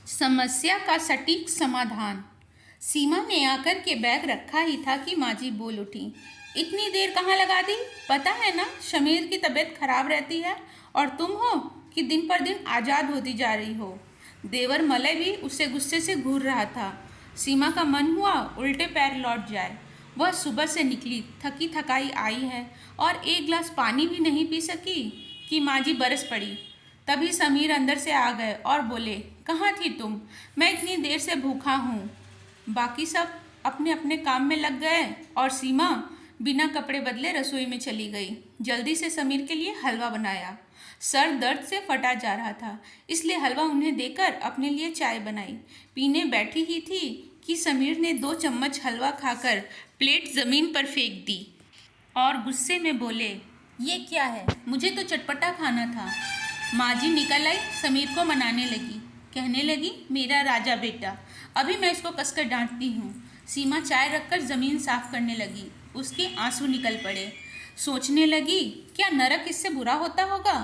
समस्या का सटीक समाधान। सीमा ने आकर के बैग रखा ही था कि माजी बोल उठी। इतनी देर कहाँ लगा दी? पता है ना शमीर की तबीयत खराब रहती है और तुम हो कि दिन पर दिन आज़ाद होती जा रही हो। देवर मलय भी उससे गुस्से से घूर रहा था। सीमा का मन हुआ उल्टे पैर लौट जाए। वह सुबह से निकली थकी थकाई आई है और एक गिलास पानी भी नहीं पी सकी कि माजी बरस पड़ी। तभी समीर अंदर से आ गए और बोले, कहाँ थी तुम? मैं इतनी देर से भूखा हूँ। बाकी सब अपने अपने काम में लग गए और सीमा बिना कपड़े बदले रसोई में चली गई। जल्दी से समीर के लिए हलवा बनाया। सर दर्द से फटा जा रहा था, इसलिए हलवा उन्हें देकर अपने लिए चाय बनाई। पीने बैठी ही थी कि समीर ने 2 चम्मच हलवा खाकर प्लेट ज़मीन पर फेंक दी और गुस्से में बोले, ये क्या है? मुझे तो चटपटा खाना था। माजी निकल आई, समीर को मनाने लगी, कहने लगी, मेरा राजा बेटा, अभी मैं इसको कसकर डांटती हूँ। सीमा चाय रखकर ज़मीन साफ करने लगी। उसके आंसू निकल पड़े। सोचने लगी, क्या नरक इससे बुरा होता होगा?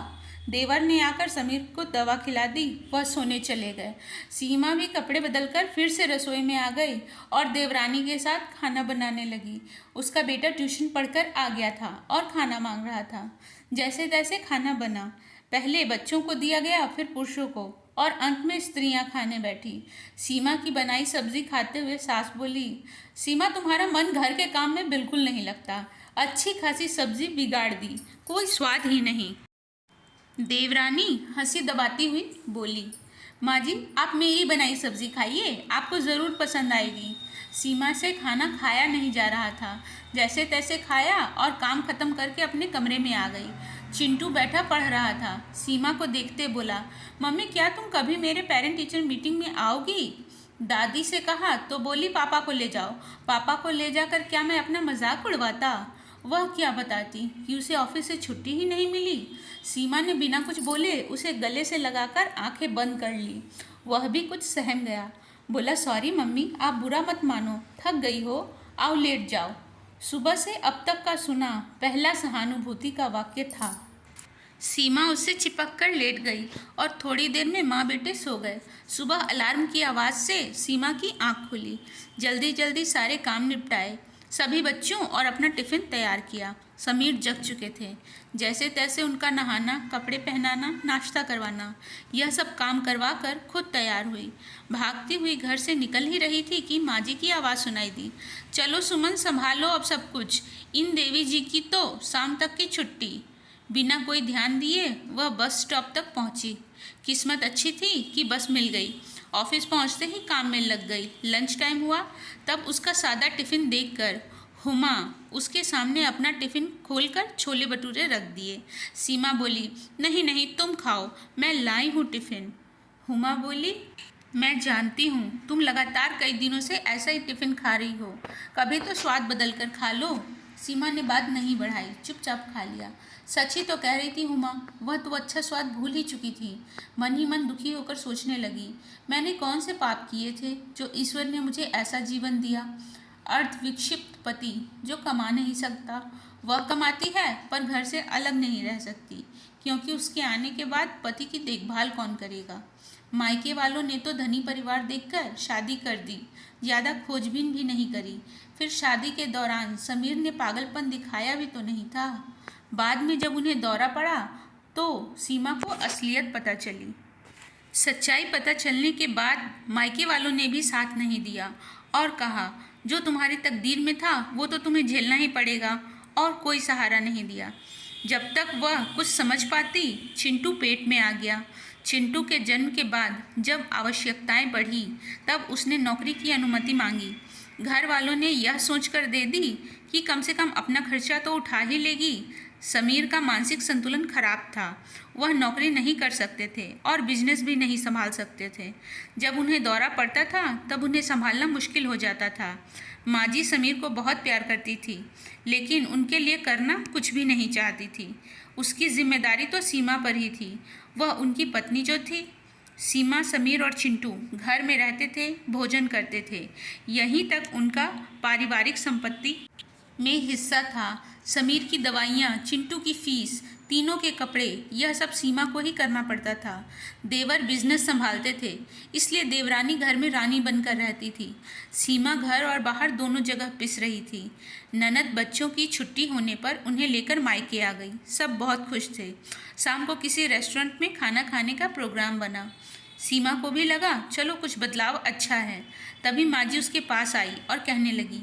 देवर ने आकर समीर को दवा खिला दी। वह सोने चले गए। सीमा भी कपड़े बदलकर फिर से रसोई में आ गई और देवरानी के साथ खाना बनाने लगी। उसका बेटा ट्यूशन पढ़कर आ गया था और खाना मांग रहा था। जैसे तैसे खाना बना। पहले बच्चों को दिया गया, फिर पुरुषों को और अंत में स्त्रियां खाने बैठी। सीमा की बनाई सब्जी खाते हुए सास बोली, सीमा तुम्हारा मन घर के काम में बिल्कुल नहीं लगता। अच्छी खासी सब्जी बिगाड़ दी, कोई स्वाद ही नहीं। देवरानी हंसी दबाती हुई बोली, माँ जी आप मेरी बनाई सब्जी खाइए, आपको ज़रूर पसंद आएगी। सीमा से खाना खाया नहीं जा रहा था। जैसे तैसे खाया और काम खत्म करके अपने कमरे में आ गई। चिंटू बैठा पढ़ रहा था। सीमा को देखते बोला, मम्मी क्या तुम कभी मेरे पेरेंट टीचर मीटिंग में आओगी? दादी से कहा तो बोली पापा को ले जाओ। पापा को ले जाकर क्या मैं अपना मजाक उड़वाता? वह क्या बताती कि उसे ऑफिस से छुट्टी ही नहीं मिली। सीमा ने बिना कुछ बोले उसे गले से लगाकर आंखें बंद कर ली। वह भी कुछ सहम गया। बोला, सॉरी मम्मी, आप बुरा मत मानो, थक गई हो, आओ लेट जाओ। सुबह से अब तक का सुना पहला सहानुभूति का वाक्य था। सीमा उससे चिपक कर लेट गई और थोड़ी देर में माँ बेटे सो गए। सुबह अलार्म की आवाज़ से सीमा की आँख खुली। जल्दी जल्दी सारे काम निपटाए, सभी बच्चों और अपना टिफ़िन तैयार किया। समीर जग चुके थे। जैसे तैसे उनका नहाना, कपड़े पहनाना, नाश्ता करवाना, यह सब काम करवा कर खुद तैयार हुई। भागती हुई घर से निकल ही रही थी कि माँ जी की आवाज़ सुनाई दी, चलो सुमन संभालो अब सब कुछ, इन देवी जी की तो शाम तक की छुट्टी। बिना कोई ध्यान दिए वह बस स्टॉप तक पहुंची। किस्मत अच्छी थी कि बस मिल गई। ऑफिस पहुंचते ही काम में लग गई। लंच टाइम हुआ तब उसका सादा टिफ़िन देखकर हुमा उसके सामने अपना टिफ़िन खोलकर छोले भटूरे रख दिए। सीमा बोली, नहीं नहीं तुम खाओ, मैं लाई हूँ टिफ़िन। हुमा बोली, मैं जानती हूँ तुम लगातार कई दिनों से ऐसा ही टिफ़िन खा रही हो, कभी तो स्वाद बदल कर खा लो। सीमा ने बात नहीं बढ़ाई, चुपचाप खा लिया। सच ही तो कह रही थी हुमा, वह तो अच्छा स्वाद भूल ही चुकी थी। मन ही मन दुखी होकर सोचने लगी, मैंने कौन से पाप किए थे जो ईश्वर ने मुझे ऐसा जीवन दिया। अर्ध विक्षिप्त पति जो कमा नहीं सकता, वह कमाती है पर घर से अलग नहीं रह सकती, क्योंकि उसके आने के बाद पति की देखभाल कौन करेगा। मायके वालों ने तो धनी परिवार देखकर शादी कर दी, ज़्यादा खोजबीन भी नहीं करी। फिर शादी के दौरान समीर ने पागलपन दिखाया भी तो नहीं था। बाद में जब उन्हें दौरा पड़ा तो सीमा को असलियत पता चली। सच्चाई पता चलने के बाद मायके वालों ने भी साथ नहीं दिया और कहा, जो तुम्हारी तकदीर में था वो तो तुम्हें झेलना ही पड़ेगा, और कोई सहारा नहीं दिया। जब तक वह कुछ समझ पाती, चिंटू पेट में आ गया। चिंटू के जन्म के बाद जब आवश्यकताएं बढ़ी तब उसने नौकरी की अनुमति मांगी। घर वालों ने यह सोचकर दे दी कि कम से कम अपना खर्चा तो उठा ही लेगी। समीर का मानसिक संतुलन खराब था। वह नौकरी नहीं कर सकते थे और बिजनेस भी नहीं संभाल सकते थे। जब उन्हें दौरा पड़ता था तब उन्हें संभालना मुश्किल हो जाता था। माजी समीर को बहुत प्यार करती थी, लेकिन उनके लिए करना कुछ भी नहीं चाहती थी। उसकी जिम्मेदारी तो सीमा पर ही थी। वह उनकी पत्नी जो थी। सीमा, समीर और चिंटू घर में रहते थे, भोजन करते थे। यहीं तक उनका पारिवारिक संपत्ति में हिस्सा था। समीर की दवाइयाँ, चिंटू की फीस, तीनों के कपड़े, यह सब सीमा को ही करना पड़ता था। देवर बिजनेस संभालते थे, इसलिए देवरानी घर में रानी बनकर रहती थी। सीमा घर और बाहर दोनों जगह पिस रही थी। ननद बच्चों की छुट्टी होने पर उन्हें लेकर मायके आ गई। सब बहुत खुश थे। शाम को किसी रेस्टोरेंट में खाना खाने का प्रोग्राम बना। सीमा को भी लगा चलो कुछ बदलाव अच्छा है। तभी माजी उसके पास आई और कहने लगी,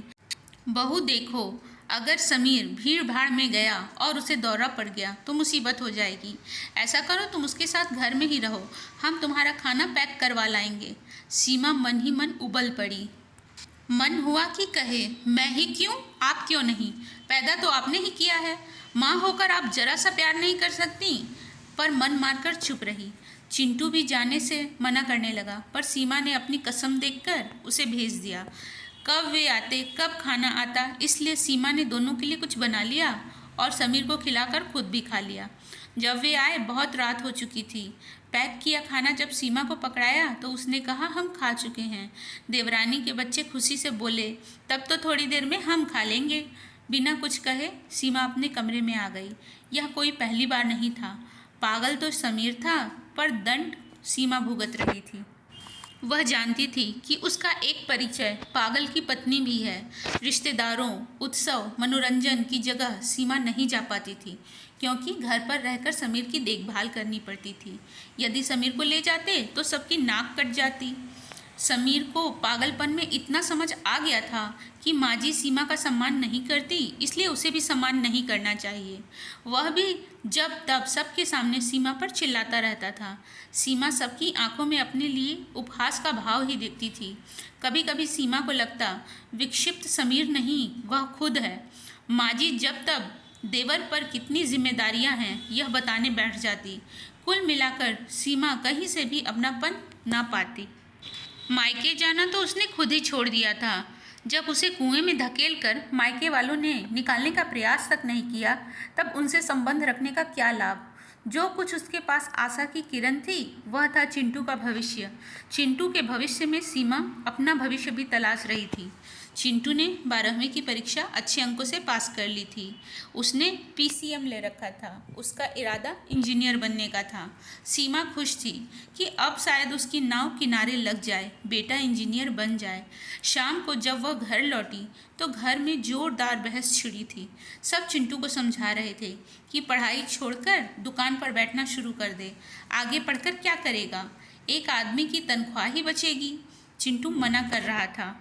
बहू देखो, अगर समीर भीड़ भाड़ में गया और उसे दौरा पड़ गया तो मुसीबत हो जाएगी। ऐसा करो तुम उसके साथ घर में ही रहो, हम तुम्हारा खाना पैक करवा लाएंगे। सीमा मन ही मन उबल पड़ी। मन हुआ कि कहे, मैं ही क्यों, आप क्यों नहीं? पैदा तो आपने ही किया है, माँ होकर आप जरा सा प्यार नहीं कर सकती? पर मन मारकर चुप रही। चिंटू भी जाने से मना करने लगा, पर सीमा ने अपनी कसम देखकर उसे भेज दिया। कब वे आते, कब खाना आता, इसलिए सीमा ने दोनों के लिए कुछ बना लिया और समीर को खिलाकर खुद भी खा लिया। जब वे आए बहुत रात हो चुकी थी। पैक किया खाना जब सीमा को पकड़ाया तो उसने कहा, हम खा चुके हैं। देवरानी के बच्चे खुशी से बोले, तब तो थोड़ी देर में हम खा लेंगे। बिना कुछ कहे सीमा अपने कमरे में आ गई। यह कोई पहली बार नहीं था। पागल तो समीर था, पर दंड सीमा भुगत रही थी। वह जानती थी कि उसका एक परिचय पागल की पत्नी भी है। रिश्तेदारों, उत्सव, मनोरंजन की जगह सीमा नहीं जा पाती थी, क्योंकि घर पर रहकर समीर की देखभाल करनी पड़ती थी। यदि समीर को ले जाते तो सबकी नाक कट जाती। समीर को पागलपन में इतना समझ आ गया था कि माजी सीमा का सम्मान नहीं करती, इसलिए उसे भी सम्मान नहीं करना चाहिए। वह भी जब तब सबके सामने सीमा पर चिल्लाता रहता था। सीमा सबकी आंखों में अपने लिए उपहास का भाव ही देखती थी। कभी कभी सीमा को लगता विक्षिप्त समीर नहीं, वह खुद है। माजी जब तब देवर पर कितनी जिम्मेदारियां हैं यह बताने बैठ जाती। कुल मिलाकर सीमा कहीं से भी अपनापन ना पाती। मायके जाना तो उसने खुद ही छोड़ दिया था। जब उसे कुएं में धकेलकर मायके वालों ने निकालने का प्रयास तक नहीं किया, तब उनसे संबंध रखने का क्या लाभ। जो कुछ उसके पास आशा की किरण थी वह था चिंटू का भविष्य। चिंटू के भविष्य में सीमा अपना भविष्य भी तलाश रही थी। चिंटू ने 12वीं की परीक्षा अच्छे अंकों से पास कर ली थी। उसने PCM ले रखा था। उसका इरादा इंजीनियर बनने का था। सीमा खुश थी कि अब शायद उसकी नाव किनारे लग जाए, बेटा इंजीनियर बन जाए। शाम को जब वह घर लौटी तो घर में जोरदार बहस छिड़ी थी। सब चिंटू को समझा रहे थे कि पढ़ाई छोड़कर दुकान पर बैठना शुरू कर दे। आगे पढ़कर क्या करेगा, एक आदमी की तनख्वाह ही बचेगी। चिंटू मना कर रहा था।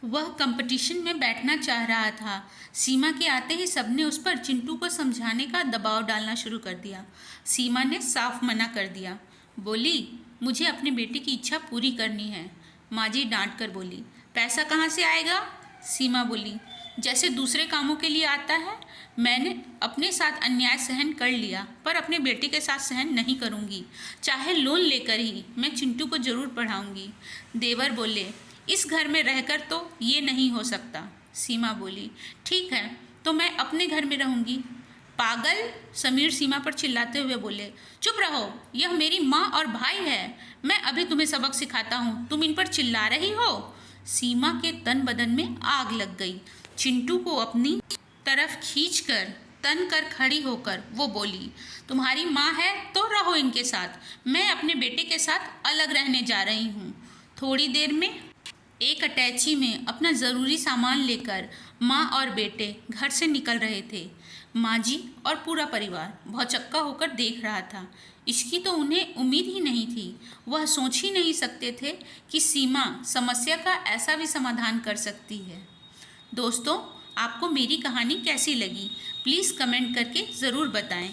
वह कंपटीशन में बैठना चाह रहा था। सीमा के आते ही सबने उस पर चिंटू को समझाने का दबाव डालना शुरू कर दिया। सीमा ने साफ मना कर दिया। बोली, मुझे अपने बेटे की इच्छा पूरी करनी है। माजी डांट कर बोली, पैसा कहाँ से आएगा? सीमा बोली, जैसे दूसरे कामों के लिए आता है। मैंने अपने साथ अन्याय सहन कर लिया, पर अपने बेटे के साथ सहन नहीं करूँगी। चाहे लोन लेकर ही मैं चिंटू को ज़रूर पढ़ाऊँगी। देवर बोले, इस घर में रहकर तो ये नहीं हो सकता। सीमा बोली, ठीक है तो मैं अपने घर में रहूँगी। पागल, समीर सीमा पर चिल्लाते हुए बोले, चुप रहो, यह मेरी माँ और भाई है। मैं अभी तुम्हें सबक सिखाता हूँ, तुम इन पर चिल्ला रही हो। सीमा के तन बदन में आग लग गई। चिंटू को अपनी तरफ खींचकर तन कर खड़ी होकर वो बोली, तुम्हारी माँ है तो रहो इनके साथ, मैं अपने बेटे के साथ अलग रहने जा रही हूँ। थोड़ी देर में एक अटैची में अपना ज़रूरी सामान लेकर माँ और बेटे घर से निकल रहे थे। माजी और पूरा परिवार भौचक्का होकर देख रहा था। इसकी तो उन्हें उम्मीद ही नहीं थी। वह सोच ही नहीं सकते थे कि सीमा समस्या का ऐसा भी समाधान कर सकती है। दोस्तों, आपको मेरी कहानी कैसी लगी प्लीज़ कमेंट करके ज़रूर बताएं।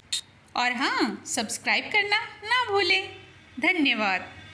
और हाँ, सब्सक्राइब करना ना भूलें। धन्यवाद।